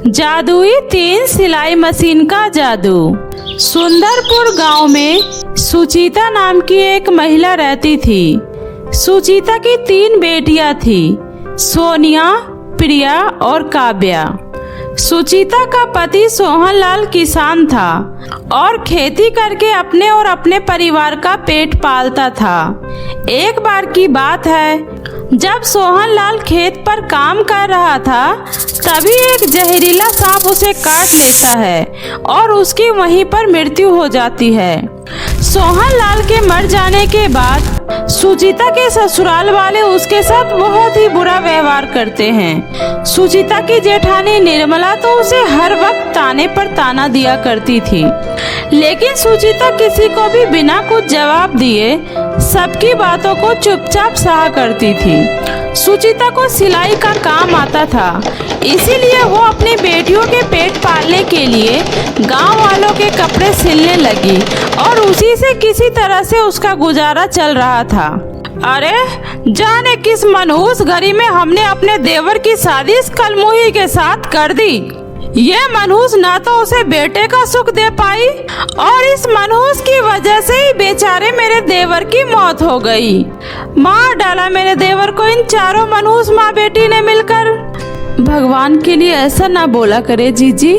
जादुई 3 सिलाई मशीन का जादू। सुंदरपुर गांव में सुचिता नाम की एक महिला रहती थी। सुचिता की 3 बेटियां थी, सोनिया, प्रिया और काव्या। सुचिता का पति सोहनलाल किसान था और खेती करके अपने और अपने परिवार का पेट पालता था। एक बार की बात है, जब सोहनलाल खेत पर काम कर रहा था तभी एक जहरीला सांप उसे काट लेता है और उसकी वहीं पर मृत्यु हो जाती है। सोहनलाल के मर जाने के बाद सुचिता के ससुराल वाले उसके साथ बहुत ही बुरा व्यवहार करते हैं। सुचिता की जेठानी निर्मला तो उसे हर वक्त ताने पर ताना दिया करती थी, लेकिन सुचिता किसी को भी बिना कुछ जवाब दिए सबकी बातों को चुपचाप सहा करती थी। सुचिता को सिलाई का काम आता था, इसीलिए वो अपनी बेटियों के पेट पालने के लिए गांव वालों के कपड़े सिलने लगी और उसी से किसी तरह से उसका गुजारा चल रहा था। अरे जाने किस मनहूस घड़ी में हमने अपने देवर की शादी इस कलमुही के साथ कर दी। ये मनहूस ना तो उसे बेटे का सुख दे पाई और इस मनहूस की वजह से ही बेचारे मेरे देवर की मौत हो गई। मार डाला मेरे देवर को इन चारों मनहूस माँ बेटी ने मिलकर। भगवान के लिए ऐसा ना बोला करे जीजी,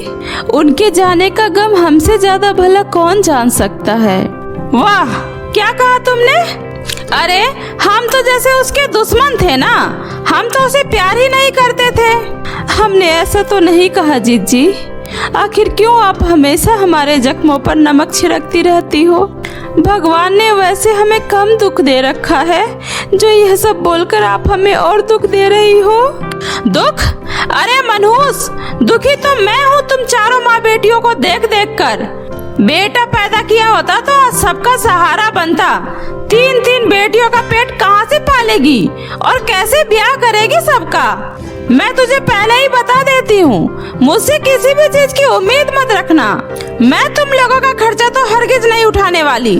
उनके जाने का गम हमसे ज्यादा भला कौन जान सकता है। वाह, क्या कहा तुमने? अरे हम तो जैसे उसके दुश्मन थे ना, हम तो उसे प्यार ही नहीं करते थे। हमने ऐसा तो नहीं कहा जीजी, आखिर क्यों आप हमेशा हमारे जख्मों पर नमक छिड़कती रहती हो? भगवान ने वैसे हमें कम दुख दे रखा है जो यह सब बोलकर आप हमें और दुख दे रही हो। दुख? अरे मनहूस, दुखी तो मैं हूँ तुम चारों माँ बेटियों को देख देख कर। बेटा पैदा किया होता तो आज सबका सहारा बनता। 3 बेटियों का पेट कहाँ से पालेगी और कैसे ब्याह करेगी सबका? मैं तुझे पहले ही बता देती हूँ, मुझसे किसी भी चीज की उम्मीद मत रखना। मैं तुम लोगों का खर्चा तो हरगिज नहीं उठाने वाली।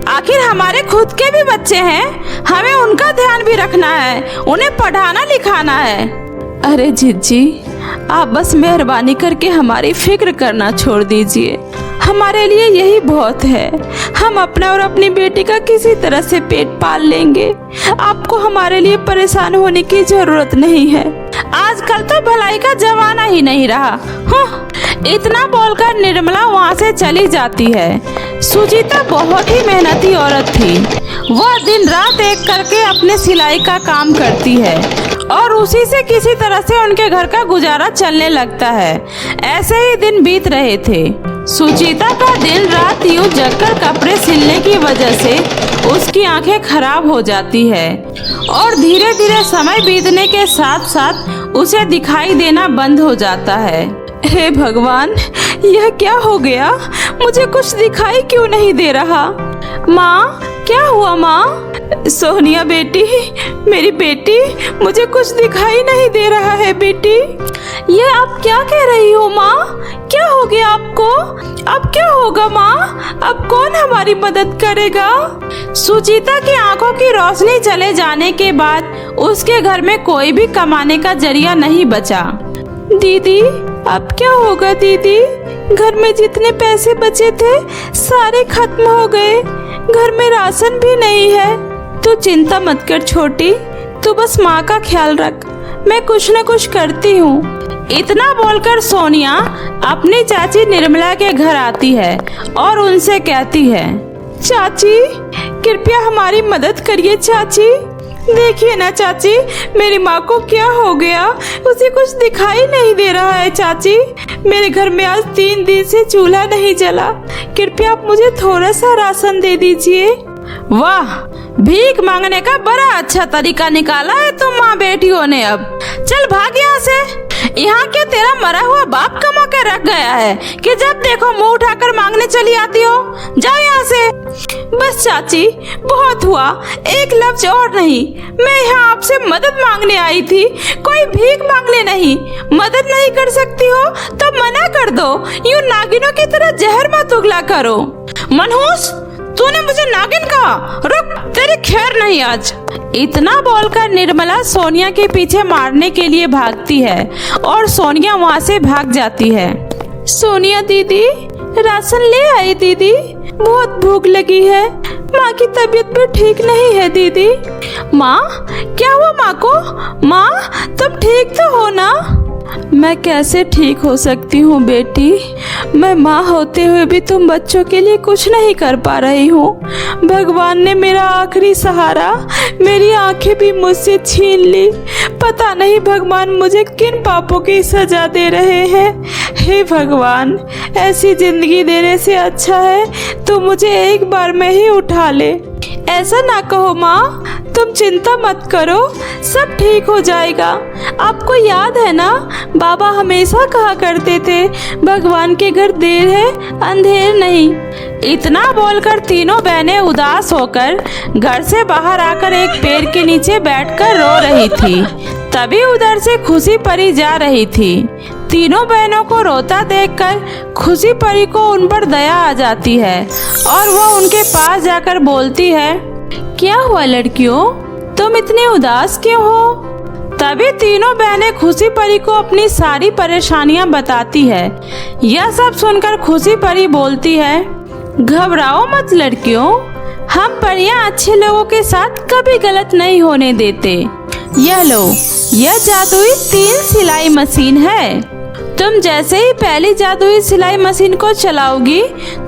आखिर हमारे खुद के भी बच्चे हैं, हमें उनका ध्यान भी रखना है, उन्हें पढ़ाना लिखाना है। अरे जीजी, आप बस मेहरबानी करके हमारी फिक्र करना छोड़ दीजिए। हमारे लिए यही बहुत है, हम अपना और अपनी बेटी का किसी तरह से पेट पाल लेंगे। आपको हमारे लिए परेशान होने की जरूरत नहीं है। आजकल तो भलाई का जमाना ही नहीं रहा। इतना बोलकर निर्मला वहाँ से चली जाती है। सुचिता बहुत ही मेहनती औरत थी। वह दिन रात एक करके अपने सिलाई का काम करती है और उसी से किसी तरह से उनके घर का गुजारा चलने लगता है। ऐसे ही दिन बीत रहे थे। सुचिता का दिन रात यूं जगकर कपड़े सिलने की वजह से उसकी आंखें खराब हो जाती है और धीरे धीरे समय बीतने के साथ साथ उसे दिखाई देना बंद हो जाता है। हे भगवान, यह क्या हो गया? मुझे कुछ दिखाई क्यों नहीं दे रहा? माँ, क्या हुआ माँ? सोनिया बेटी, मेरी बेटी, मुझे कुछ दिखाई नहीं दे रहा है बेटी। ये आप क्या कह रही हो माँ? क्या हो गया आपको? अब क्या होगा माँ? अब कौन हमारी मदद करेगा? सुचिता की आंखों की रोशनी चले जाने के बाद उसके घर में कोई भी कमाने का जरिया नहीं बचा। दीदी, अब क्या होगा दीदी? घर में जितने पैसे बचे थे सारे खत्म हो गए, घर में राशन भी नहीं है। तू चिंता मत कर छोटी, तू बस माँ का ख्याल रख, मैं कुछ न कुछ करती हूँ। इतना बोलकर सोनिया अपनी चाची निर्मला के घर आती है और उनसे कहती है, चाची कृपया हमारी मदद करिए चाची। देखिए ना चाची, मेरी माँ को क्या हो गया, उसे कुछ दिखाई नहीं दे रहा है चाची। मेरे घर में आज 3 दिन से चूल्हा नहीं जला, कृपया आप मुझे थोड़ा सा राशन दे दीजिए। वाह, भीख मांगने का बड़ा अच्छा तरीका निकाला है तुम माँ बेटियों ने। अब चल भाग यहाँ से। यहाँ क्या तेरा मरा हुआ बाप कमा कर रख गया है कि जब देखो मुंह उठाकर मांगने चली आती हो? जाओ यहाँ से। बस चाची, बहुत हुआ, एक लफ्ज और नहीं। मैं यहाँ आपसे मदद मांगने आई थी, कोई भीख मांगने नहीं। मदद नहीं कर सकती हो तो मना कर दो, यूं नागिनों की तरह जहर मत उगला करो। मनहूस, तूने मुझे नागिन कहा, रुक, तेरी खैर नहीं आज। इतना बोलकर निर्मला सोनिया के पीछे मारने के लिए भागती है और सोनिया वहाँ से भाग जाती है। सोनिया दीदी, राशन ले आई दीदी, बहुत भूख लगी है, माँ की तबीयत भी ठीक नहीं है दीदी। माँ, क्या हुआ माँ को? माँ, तुम ठीक तो हो ना? मैं कैसे ठीक हो सकती हूँ बेटी, मैं माँ होते हुए भी तुम बच्चों के लिए कुछ नहीं कर पा रही हूँ। भगवान ने मेरा आखिरी सहारा, मेरी आंखें भी मुझसे छीन ली। पता नहीं भगवान मुझे किन पापों की सजा दे रहे हैं। हे भगवान, ऐसी जिंदगी देने से अच्छा है तो मुझे एक बार में ही उठा ले। ऐसा ना कहो माँ, तुम चिंता मत करो, सब ठीक हो जाएगा। आपको याद है ना, बाबा हमेशा कहा करते थे, भगवान के घर देर है अंधेर नहीं। इतना बोलकर तीनों बहनें उदास होकर घर से बाहर आकर एक पेड़ के नीचे बैठकर रो रही थी। तभी उधर से खुशी परी जा रही थी। तीनों बहनों को रोता देखकर खुशी परी को उन पर दया आ जाती है और वो उनके पास जाकर बोलती है, क्या हुआ लड़कियों, तुम इतनी उदास क्यों हो? तभी तीनों बहनें खुशी परी को अपनी सारी परेशानियां बताती है। यह सब सुनकर खुशी परी बोलती है, घबराओ मत लड़कियों, हम परियां अच्छे लोगों के साथ कभी गलत नहीं होने देते। यह लो, यह जादुई 3 सिलाई मशीन है। तुम जैसे ही पहली जादुई सिलाई मशीन को चलाओगी,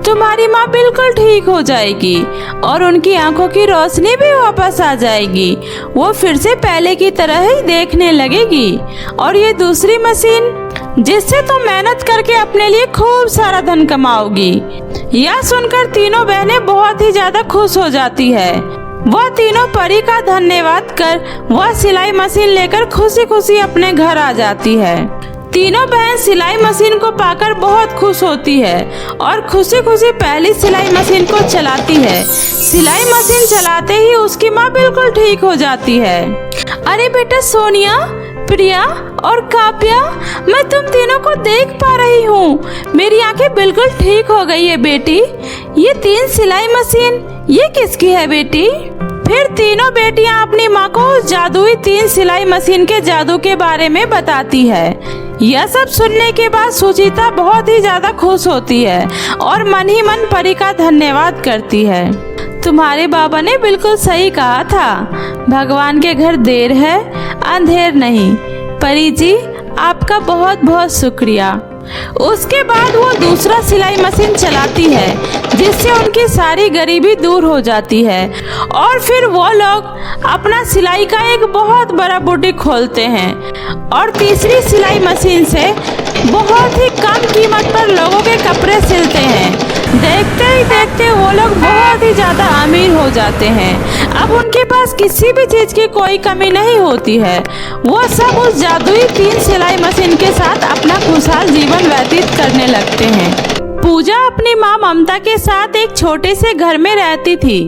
तुम्हारी माँ बिल्कुल ठीक हो जाएगी और उनकी आंखों की रोशनी भी वापस आ जाएगी। वो फिर से पहले की तरह ही देखने लगेगी। और ये दूसरी मशीन, जिससे तुम मेहनत करके अपने लिए खूब सारा धन कमाओगी। यह सुनकर तीनों बहनें बहुत ही ज्यादा खुश हो जाती है। वह तीनों परी का धन्यवाद कर वह सिलाई मशीन लेकर खुशी खुशी अपने घर आ जाती है। तीनों बहन सिलाई मशीन को पाकर बहुत खुश होती है और खुशी खुशी पहली सिलाई मशीन को चलाती है। सिलाई मशीन चलाते ही उसकी माँ बिल्कुल ठीक हो जाती है। अरे बेटा सोनिया, प्रिया और काव्या, मैं तुम तीनों को देख पा रही हूँ, मेरी आंखें बिल्कुल ठीक हो गई है बेटी। ये 3 सिलाई मशीन, ये किसकी है बेटी? फिर तीनों बेटियां अपनी माँ को उस जादुई 3 सिलाई मशीन के जादू के बारे में बताती है। यह सब सुनने के बाद सुचिता बहुत ही ज्यादा खुश होती है और मन ही मन परी का धन्यवाद करती है। तुम्हारे बाबा ने बिल्कुल सही कहा था, भगवान के घर देर है अंधेर नहीं। परी जी, आपका बहुत बहुत शुक्रिया। उसके बाद वो दूसरा सिलाई मशीन चलाती है, जिससे उनकी सारी गरीबी दूर हो जाती है और फिर वो लोग अपना सिलाई का एक बहुत बड़ा बुटीक खोलते हैं और तीसरी सिलाई मशीन से बहुत ही कम कीमत पर लोगों के कपड़े सिलते हैं। देखते ही देखते वो लोग बहुत ही ज्यादा अमीर हो जाते हैं। अब उनके पास किसी भी चीज की कोई कमी नहीं होती है। वो सब उस जादुई 3 सिलाई मशीन के साथ अपना खुशहाल जीवन व्यतीत करने लगते हैं। पूजा अपनी माँ ममता के साथ एक छोटे से घर में रहती थी।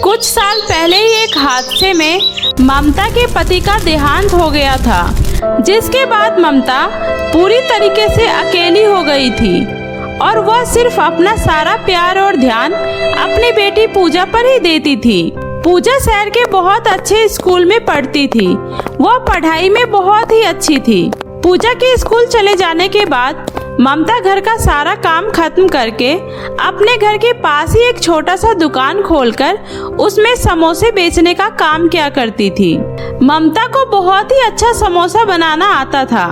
कुछ साल पहले ही एक हादसे में ममता के पति का देहांत हो गया था, जिसके बाद ममता पूरी तरीके से अकेली हो गई थी और वह सिर्फ अपना सारा प्यार और ध्यान अपनी बेटी पूजा पर ही देती थी। पूजा शहर के बहुत अच्छे स्कूल में पढ़ती थी। वह पढ़ाई में बहुत ही अच्छी थी। पूजा के स्कूल चले जाने के बाद ममता घर का सारा काम खत्म करके अपने घर के पास ही एक छोटा सा दुकान खोलकर उसमें समोसे बेचने का काम किया करती थी। ममता को बहुत ही अच्छा समोसा बनाना आता था।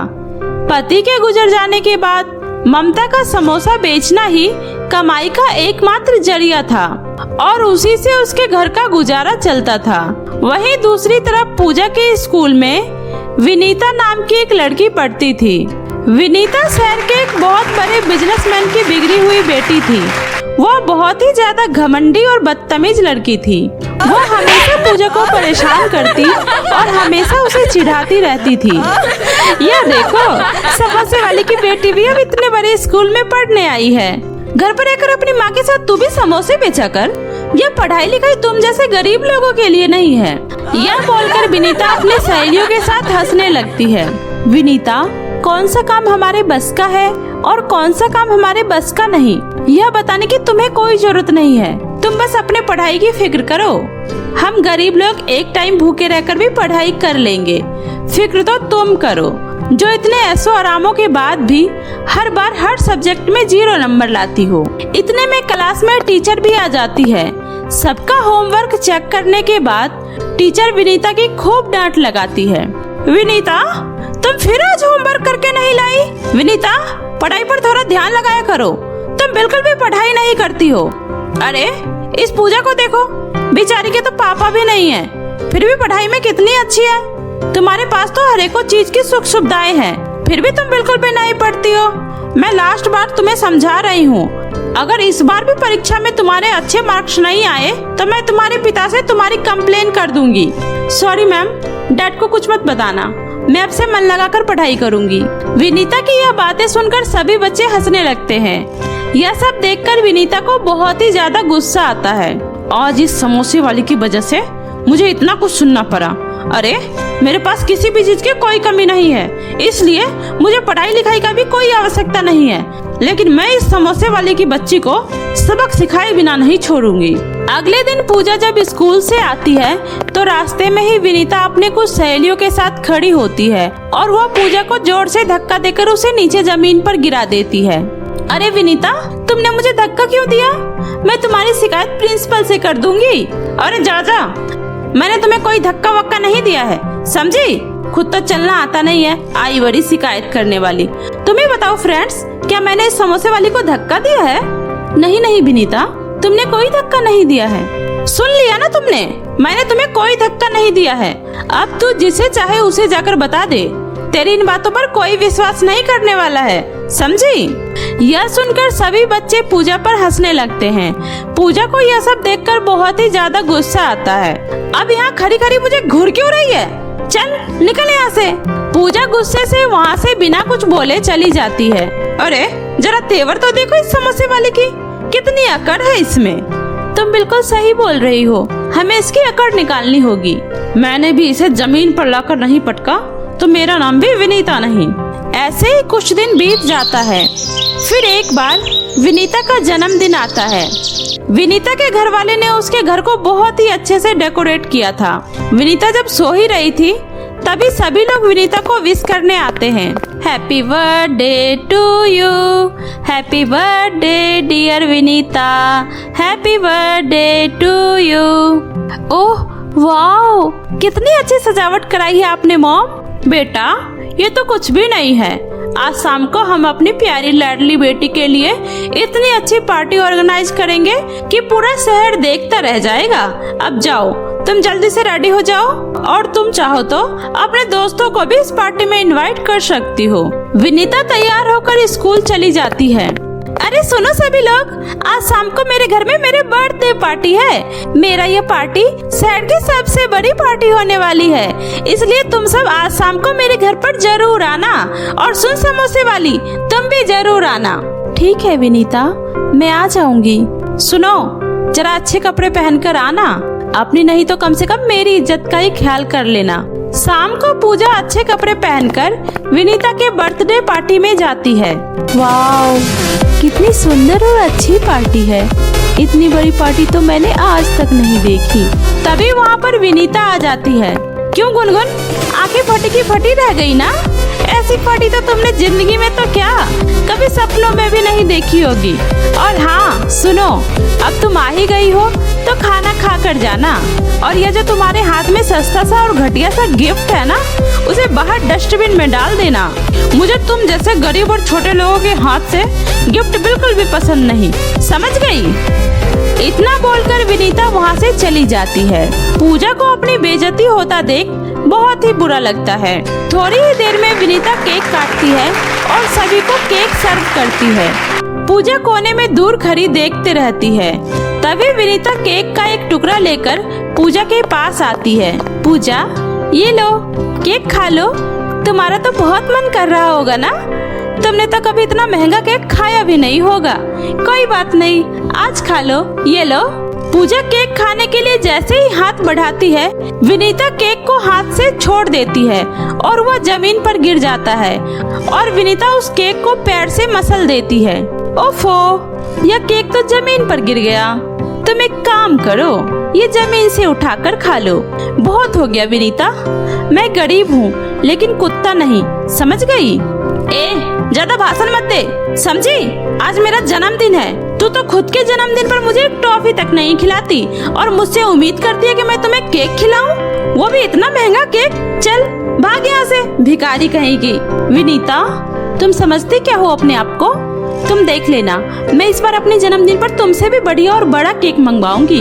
पति के गुजर जाने के बाद ममता का समोसा बेचना ही कमाई का एकमात्र जरिया था और उसी से उसके घर का गुजारा चलता था। वहीं दूसरी तरफ पूजा के स्कूल में विनीता नाम की एक लड़की पढ़ती थी। विनीता शहर के एक बहुत बड़े बिजनेसमैन की बिगड़ी हुई बेटी थी। वह बहुत ही ज्यादा घमंडी और बदतमीज लड़की थी। वह हमेशा पूजा को परेशान करती और हमेशा उसे चिढ़ाती रहती थी। यह देखो, समोसे वाली की बेटी भी अब इतने बड़े स्कूल में पढ़ने आई है। घर पर रहकर अपनी माँ के साथ तू भी समोसे बेचा कर। यह पढ़ाई लिखाई तुम जैसे गरीब लोगों के लिए नहीं है। यह बोलकर विनीता अपनी सहेलियों के साथ हंसने लगती है। विनीता, कौन सा काम हमारे बस का है और कौन सा काम हमारे बस का नहीं, यह बताने की तुम्हें कोई जरूरत नहीं है। तुम बस अपने पढ़ाई की फिक्र करो। हम गरीब लोग एक टाइम भूखे रहकर भी पढ़ाई कर लेंगे। फिक्र तो तुम करो, जो इतने ऐशो आरामों के बाद भी हर बार हर सब्जेक्ट में 0 नंबर लाती हो। इतने में क्लास में टीचर भी आ जाती है। सबका होमवर्क चेक करने के बाद टीचर विनीता की खूब डांट लगाती है। विनीता, तुम फिर आज होमवर्क करके नहीं लाई? विनीता, पढ़ाई पर थोड़ा ध्यान लगाया करो, तुम बिल्कुल भी पढ़ाई नहीं करती हो। अरे इस पूजा को देखो, बेचारी के तो पापा भी नहीं है, फिर भी पढ़ाई में कितनी अच्छी है। तुम्हारे पास तो हर एक चीज की सुख सुविधाएं हैं, फिर भी तुम बिल्कुल भी नहीं पढ़ती हो। मैं लास्ट बार तुम्हें समझा रही हूँ, अगर इस बार भी परीक्षा में तुम्हारे अच्छे मार्क्स नहीं आए तो मैं तुम्हारे पिता से तुम्हारी कंप्लेन कर दूंगी। सॉरी मैम, डैड को कुछ मत बताना, मैं अब से मन लगाकर पढ़ाई करूंगी। विनीता की यह बातें सुनकर सभी बच्चे हंसने लगते हैं। यह सब देखकर विनीता को बहुत ही ज्यादा गुस्सा आता है। आज इस समोसे वाली की वजह से मुझे इतना कुछ सुनना पड़ा। अरे मेरे पास किसी भी चीज की कोई कमी नहीं है, इसलिए मुझे पढ़ाई लिखाई का भी कोई आवश्यकता नहीं है, लेकिन मैं इस समोसे वाली की बच्ची को सबक सिखाए बिना नहीं छोड़ूंगी। अगले दिन पूजा जब स्कूल से आती है तो रास्ते में ही विनीता अपने कुछ सहेलियों के साथ खड़ी होती है और वह पूजा को जोर से धक्का देकर उसे नीचे जमीन पर गिरा देती है। अरे विनीता, तुमने मुझे धक्का क्यों दिया? मैं तुम्हारी शिकायत प्रिंसिपल से कर दूंगी। अरे जा, मैंने तुम्हें कोई धक्का वक्का नहीं दिया है, समझी? खुद तो चलना आता नहीं है, आई बड़ी शिकायत करने वाली। तुम्हें बताओ फ्रेंड्स, क्या मैंने इस समोसे वाली को धक्का दिया है? नहीं विनीता, तुमने कोई धक्का नहीं दिया है। सुन लिया ना तुमने, मैंने तुम्हें कोई धक्का नहीं दिया है। अब तू जिसे चाहे उसे जाकर बता दे, तेरी इन बातों पर कोई विश्वास नहीं करने वाला है, समझी? यह सुनकर सभी बच्चे पूजा पर हंसने लगते हैं। पूजा को यह सब देखकर बहुत ही ज्यादा गुस्सा आता है। अब यहाँ खड़ी खड़ी मुझे घूर क्यों रही है? चल निकल यहाँ से। पूजा गुस्से से वहाँ से बिना कुछ बोले चली जाती है। अरे जरा तेवर तो देखो इस समोसे वाले की, कितनी अकड़ है इसमें। तुम बिल्कुल सही बोल रही हो, हमें इसकी अकड़ निकालनी होगी। मैंने भी इसे जमीन पर लाकर नहीं पटका तो मेरा नाम भी विनीता नहीं। ऐसे ही कुछ दिन बीत जाता है। फिर एक बार विनीता का जन्मदिन आता है। विनीता के घर वाले ने उसके घर को बहुत ही अच्छे से डेकोरेट किया था। विनीता जब सो ही रही थी तभी सभी लोग विनीता को विश करने आते हैं। Happy birthday to you, happy birthday dear Vinita, happy birthday to you. Oh wow, कितनी अच्छी सजावट कराई है आपने मॉम। बेटा ये तो कुछ भी नहीं है, आज शाम को हम अपनी प्यारी लाडली बेटी के लिए इतनी अच्छी पार्टी ऑर्गेनाइज करेंगे कि पूरा शहर देखता रह जाएगा। अब जाओ, तुम जल्दी से रेडी हो जाओ, और तुम चाहो तो अपने दोस्तों को भी इस पार्टी में इनवाइट कर सकती हो। विनीता तैयार होकर स्कूल चली जाती है। अरे सुनो सभी लोग, आज शाम को मेरे घर में मेरे बर्थडे पार्टी है। मेरा ये पार्टी शहर की सबसे बड़ी पार्टी होने वाली है, इसलिए तुम सब आज शाम को मेरे घर पर जरूर आना। और सुन समोसे वाली, तुम भी जरूर आना। ठीक है विनीता, मैं आ जाऊंगी। सुनो, जरा अच्छे कपड़े पहनकर आना, अपनी नहीं तो कम से कम मेरी इज्जत का ही ख्याल कर लेना। शाम को पूजा अच्छे कपड़े पहनकर विनीता के बर्थडे पार्टी में जाती है। वाओ, कितनी सुंदर और अच्छी पार्टी है। इतनी बड़ी पार्टी तो मैंने आज तक नहीं देखी। तभी वहाँ पर विनीता आ जाती है। क्यों गुनगुन, आंखें फटी की फटी रह गई ना? ऐसी पार्टी तो तुमने जिंदगी में तो क्या कभी सपनों में भी नहीं देखी होगी। और हाँ सुनो, अब तुम आ ही गई हो तो खाना खा कर जाना, और यह जो तुम्हारे हाथ में सस्ता सा और घटिया सा गिफ्ट है ना, उसे बाहर डस्टबिन में डाल देना। मुझे तुम जैसे गरीब और छोटे लोगों के हाथ से गिफ्ट बिल्कुल भी पसंद नहीं, समझ गई? इतना बोलकर विनीता वहाँ से चली जाती है। पूजा को अपनी बेइज्जती होता देख बहुत ही बुरा लगता है। थोड़ी ही देर में विनीता केक काटती है और सभी को केक सर्व करती है। पूजा कोने में दूर खड़ी देखते रहती है। तभी विनीता केक का एक टुकड़ा लेकर पूजा के पास आती है। पूजा, ये लो केक खा लो, तुम्हारा तो बहुत मन कर रहा होगा ना? तुमने तो कभी इतना महंगा केक खाया भी नहीं होगा। कोई बात नहीं, आज खा लो, ये लो। पूजा केक खाने के लिए जैसे ही हाथ बढ़ाती है, विनीता केक को हाथ से छोड़ देती है और वह जमीन पर गिर जाता है और विनीता उस केक को पैर से मसल देती है। ओफो, यह केक तो जमीन पर गिर गया। तुम एक काम करो, ये जमीन से उठाकर खा लो। बहुत हो गया विनीता, मैं गरीब हूँ लेकिन कुत्ता नहीं, समझ गई? ज्यादा भाषण मत दे, समझी? आज मेरा जन्मदिन है, तू तो खुद के जन्मदिन पर मुझे एक टॉफी तक नहीं खिलाती और मुझसे उम्मीद करती है कि मैं तुम्हें केक खिलाऊं, वो भी इतना महंगा केक। चल भाग यहाँ से, भिखारी कहेगी। विनीता, तुम समझते क्या हो अपने आप को? तुम देख लेना, मैं इस बार अपने जन्मदिन पर तुमसे भी बढ़िया और बड़ा केक मंगवाऊंगी।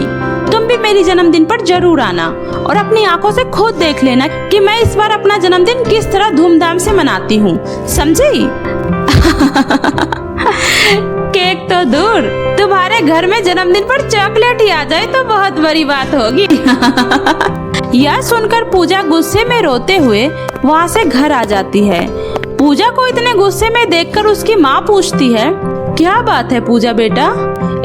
तुम भी मेरी जन्मदिन पर जरूर आना और अपनी आंखों से खुद देख लेना कि मैं इस बार अपना जन्मदिन किस तरह धूमधाम से मनाती हूँ, समझी? केक तो दूर, तुम्हारे घर में जन्मदिन पर चॉकलेट ही आ जाए तो बहुत बड़ी बात होगी। यह सुनकर पूजा गुस्से में रोते हुए वहाँ से घर आ जाती है। पूजा को इतने गुस्से में देखकर उसकी माँ पूछती है, क्या बात है पूजा बेटा,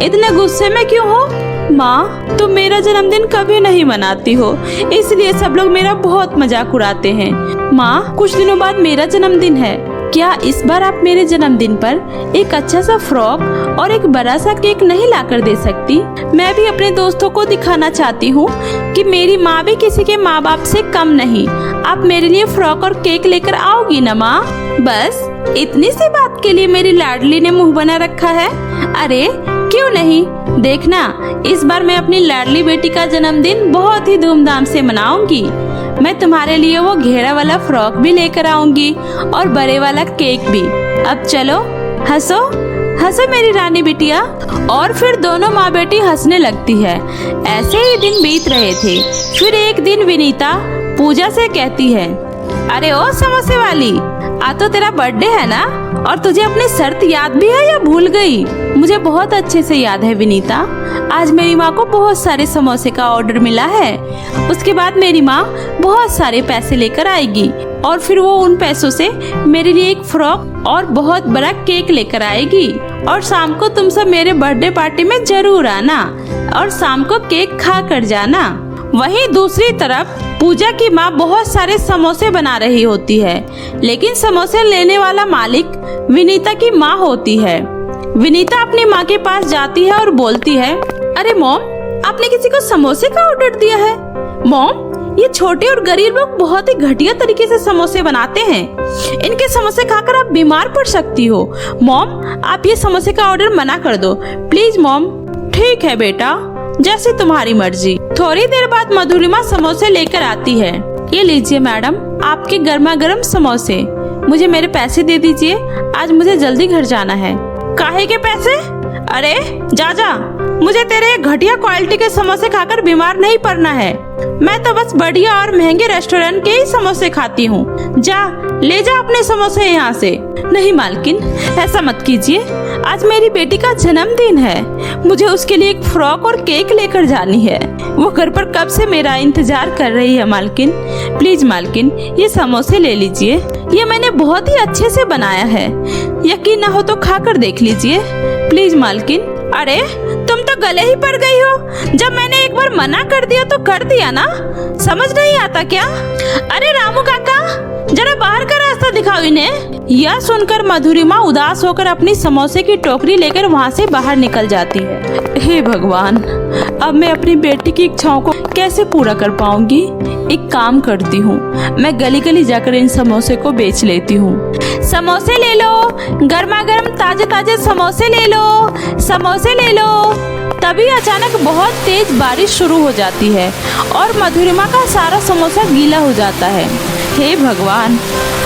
इतने गुस्से में क्यों हो? माँ, तुम मेरा जन्मदिन कभी नहीं मनाती हो, इसलिए सब लोग मेरा बहुत मजाक उड़ाते हैं। माँ, कुछ दिनों बाद मेरा जन्मदिन है, क्या इस बार आप मेरे जन्मदिन पर एक अच्छा सा फ्रॉक और एक बड़ा सा केक नहीं लाकर दे सकती? मैं भी अपने दोस्तों को दिखाना चाहती हूँ कि मेरी माँ भी किसी के माँ बाप से कम नहीं। आप मेरे लिए फ्रॉक और केक लेकर आओगी ना माँ? बस इतनी सी बात के लिए मेरी लाडली ने मुंह बना रखा है। अरे क्यों नहीं, देखना इस बार मैं अपनी लाडली बेटी का जन्मदिन बहुत ही धूमधाम से मनाऊंगी। मैं तुम्हारे लिए वो घेरा वाला फ्रॉक भी लेकर आऊंगी और बड़े वाला केक भी। अब चलो हंसो हंसो मेरी रानी बिटिया। और फिर दोनों माँ बेटी हंसने लगती है। ऐसे ही दिन बीत रहे थे। फिर एक दिन विनीता पूजा से कहती है, अरे ओ समोसे वाली, आज तो तेरा बर्थडे है ना, और तुझे अपनी शर्त याद भी है या भूल गई? मुझे बहुत अच्छे से याद है विनीता, आज मेरी माँ को बहुत सारे समोसे का ऑर्डर मिला है। उसके बाद मेरी माँ बहुत सारे पैसे लेकर आएगी और फिर वो उन पैसों से मेरे लिए एक फ्रॉक और बहुत बड़ा केक लेकर आएगी। और शाम को तुम सब मेरे बर्थडे पार्टी में जरूर आना और शाम को केक खा कर जाना। वहीं दूसरी तरफ पूजा की माँ बहुत सारे समोसे बना रही होती है, लेकिन समोसे लेने वाला मालिक विनीता की माँ होती है। विनीता अपनी माँ के पास जाती है और बोलती है, अरे मॉम, आपने किसी को समोसे का ऑर्डर दिया है? मॉम, ये छोटे और गरीब लोग बहुत ही घटिया तरीके से समोसे बनाते हैं, इनके समोसे खाकर आप बीमार पड़ सकती हो। मॉम, आप ये समोसे का ऑर्डर मना कर दो प्लीज मॉम। ठीक है बेटा, जैसे तुम्हारी मर्जी। थोड़ी देर बाद मधुरिमा समोसे लेकर आती है। ये लीजिए मैडम, आपके गर्मा गर्म समोसे। मुझे मेरे पैसे दे दीजिए, आज मुझे जल्दी घर जाना है। काहे के पैसे? अरे जा, मुझे तेरे घटिया क्वालिटी के समोसे खाकर बीमार नहीं पड़ना है। मैं तो बस बढ़िया और महंगे रेस्टोरेंट के ही समोसे खाती हूँ। जा, ले जा अपने समोसे यहाँ से। नहीं मालकिन, ऐसा मत कीजिए, आज मेरी बेटी का जन्मदिन है, मुझे उसके लिए एक फ्रॉक और केक लेकर जानी है। वो घर पर कब से मेरा इंतजार कर रही है मालकिन। प्लीज मालकिन, ये समोसे ले लीजिए, ये मैंने बहुत ही अच्छे से बनाया है, यकीन ना हो तो खाकर देख लीजिए प्लीज मालकिन। अरे तुम तो गले ही पड़ गई हो, जब मैंने एक बार मना कर दिया तो कर दिया ना, समझ नहीं आता क्या? अरे रामू काका, जरा बाहर का रास्ता दिखाओ इन्हें। यह सुनकर मधुरिमा उदास होकर अपनी समोसे की टोकरी लेकर वहाँ से बाहर निकल जाती है। हे भगवान, अब मैं अपनी बेटी की इच्छाओं को कैसे पूरा कर पाऊंगी? एक काम करती हूँ, मैं गली गली जाकर इन समोसे को बेच लेती हूँ। समोसे ले लो, गर्मा गर्म ताजे ताजे समोसे ले लो, समोसे ले लो। तभी अचानक बहुत तेज बारिश शुरू हो जाती है और मधुरिमा का सारा समोसा गीला हो जाता है। हे भगवान,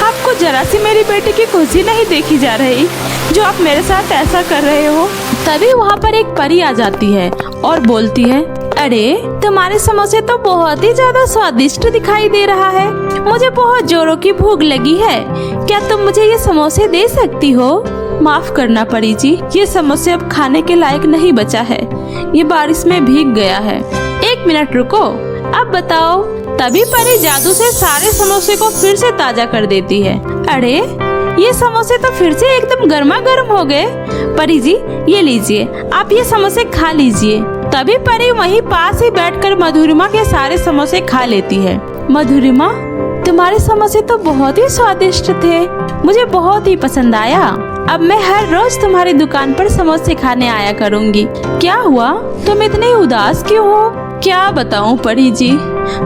आपको जरा सी मेरी बेटी की खुशी नहीं देखी जा रही जो आप मेरे साथ ऐसा कर रहे हो। तभी वहाँ पर एक परी आ जाती है और बोलती है, अरे तुम्हारे समोसे तो बहुत ही ज्यादा स्वादिष्ट दिखाई दे रहा है, मुझे बहुत जोरों की भूख लगी है, क्या तुम मुझे ये समोसे दे सकती हो? माफ करना परी जी, ये समोसे अब खाने के लायक नहीं बचा है, ये बारिश में भीग गया है। एक मिनट रुको, अब बताओ। तभी परी जादू से सारे समोसे को फिर से ताजा कर देती है। अरे ये समोसे तो फिर से एकदम गर्मा गर्म हो गए। परी जी ये लीजिए, आप ये समोसे खा लीजिए। तभी परी वहीं पास ही बैठकर मधुरिमा के सारे समोसे खा लेती है। मधुरिमा, तुम्हारे समोसे तो बहुत ही स्वादिष्ट थे, मुझे बहुत ही पसंद आया। अब मैं हर रोज तुम्हारी दुकान पर समोसे खाने आया करूँगी। क्या हुआ, तुम इतनी उदास क्यों हो? क्या बताऊं परी जी,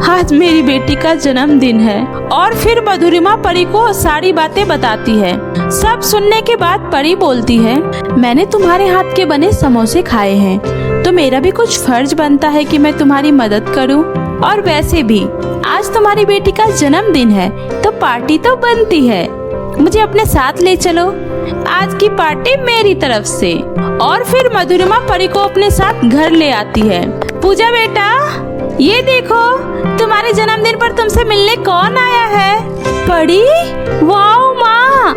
आज मेरी बेटी का जन्मदिन है। और फिर मधुरिमा परी को सारी बातें बताती है। सब सुनने के बाद परी बोलती है, मैंने तुम्हारे हाथ के बने समोसे खाए हैं, तो मेरा भी कुछ फर्ज बनता है कि मैं तुम्हारी मदद करूं। और वैसे भी आज तुम्हारी बेटी का जन्मदिन है, तो पार्टी तो बनती है। मुझे अपने साथ ले चलो, आज की पार्टी मेरी तरफ से। और फिर मधुरिमा परी को अपने साथ घर ले आती है। पूजा बेटा, ये देखो तुम्हारे जन्मदिन पर तुमसे मिलने कौन आया है। परी? वाओ माँ,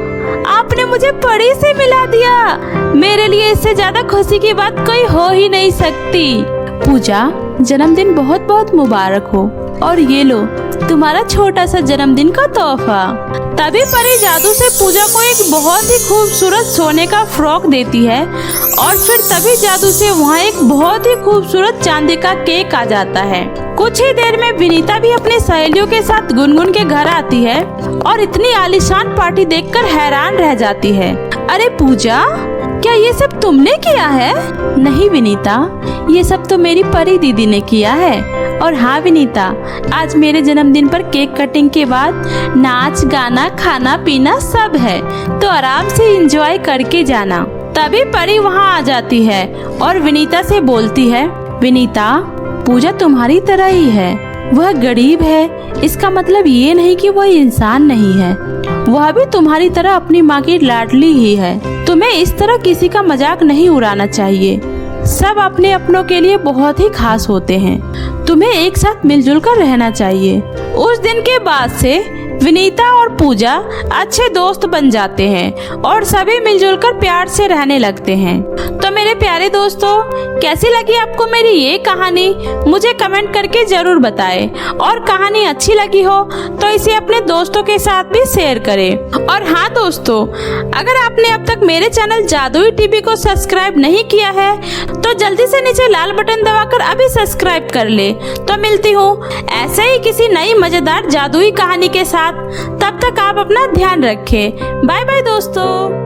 आपने मुझे परी से मिला दिया। मेरे लिए इससे ज्यादा खुशी की बात कोई हो ही नहीं सकती। पूजा, जन्मदिन बहुत बहुत मुबारक हो। और ये लो तुम्हारा छोटा सा जन्मदिन का तोहफा। तभी परी जादू से पूजा को एक बहुत ही खूबसूरत सोने का फ्रॉक देती है। और फिर तभी जादू से वहाँ एक बहुत ही खूबसूरत चांदी का केक आ जाता है। कुछ ही देर में विनीता भी अपनी सहेलियों के साथ गुनगुन के घर आती है और इतनी आलीशान पार्टी देखकर हैरान रह जाती है। अरे पूजा, क्या ये सब तुमने किया है? नहीं विनीता, ये सब तो मेरी परी दीदी ने किया है। और हाँ विनीता, आज मेरे जन्मदिन पर केक कटिंग के बाद नाच गाना खाना पीना सब है, तो आराम से एंजॉय करके जाना। तभी परी वहाँ आ जाती है और विनीता से बोलती है, विनीता, पूजा तुम्हारी तरह ही है। वह गरीब है, इसका मतलब ये नहीं कि वह इंसान नहीं है। वह भी तुम्हारी तरह अपनी माँ की लाडली ही है। तुम्हें इस तरह किसी का मजाक नहीं उड़ाना चाहिए। सब अपने अपनों के लिए बहुत ही खास होते हैं। तुम्हें एक साथ मिलजुल कर रहना चाहिए। उस दिन के बाद से विनीता और पूजा अच्छे दोस्त बन जाते हैं और सभी मिलजुल कर प्यार से रहने लगते हैं। तो मेरे प्यारे दोस्तों, कैसी लगी आपको मेरी ये कहानी? मुझे कमेंट करके जरूर बताएं। और कहानी अच्छी लगी हो तो इसे अपने दोस्तों के साथ भी शेयर करें। और हाँ दोस्तों, अगर आपने अब तक मेरे चैनल जादुई टीवी को सब्सक्राइब नहीं किया है तो जल्दी से नीचे लाल बटन दबाकर अभी सब्सक्राइब कर ले। तो मिलती हूँ ऐसे ही किसी नई मजेदार जादुई कहानी के साथ। तब तक आप अपना ध्यान रखें। बाय बाय दोस्तों।